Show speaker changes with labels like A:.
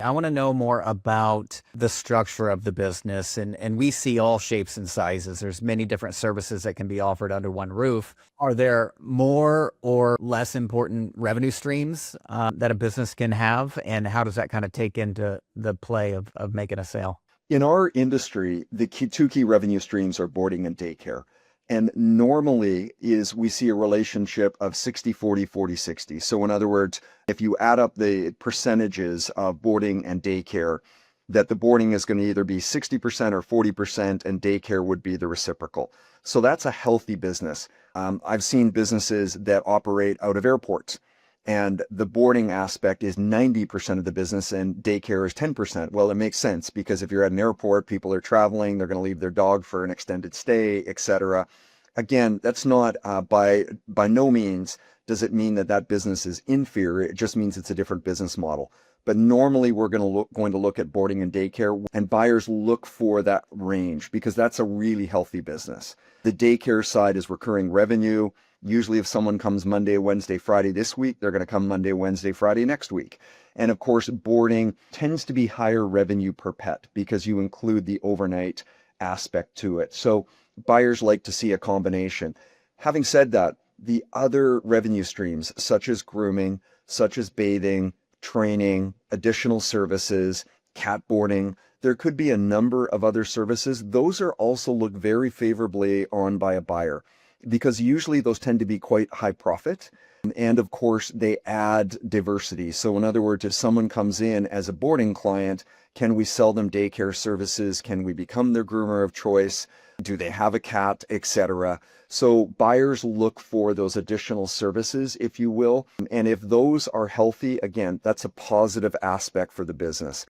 A: I want to know more about the structure of the business, and we see all shapes and sizes. There's many different services that can be offered under one roof. Are there more or less important revenue streams that a business can have, and how does that kind of take into the play of making a sale?
B: In our industry, the two key revenue streams are boarding and daycare. And normally is we see a relationship of 60-40, 40-60. So in other words, if you add up the percentages of boarding and daycare, that the boarding is going to either be 60% or 40% and daycare would be the reciprocal. So that's a healthy business. I've seen businesses that operate out of airports and the boarding aspect is 90% of the business and daycare is 10%. Well, it makes sense because if you're at an airport, people are traveling, they're going to leave their dog for an extended stay, etc. Again, that's not by no means does it mean that that business is inferior. It just means it's a different business model. But normally we're going to look at boarding and daycare, and buyers look for that range because that's a really healthy business. The daycare side is recurring revenue. Usually if someone comes Monday, Wednesday, Friday this week, they're going to come Monday, Wednesday, Friday next week. And of course, boarding tends to be higher revenue per pet because you include the overnight aspect to it. So buyers like to see a combination. Having said that, the other revenue streams, such as grooming, such as bathing, training, additional services, cat boarding, there could be a number of other services. Those are also looked very favorably on by a buyer because usually those tend to be quite high profit. And of course, they add diversity. So in other words, if someone comes in as a boarding client, can we sell them daycare services? Can we become their groomer of choice? Do they have a cat, etc.? So buyers look for those additional services, if you will. And if those are healthy, again, that's a positive aspect for the business.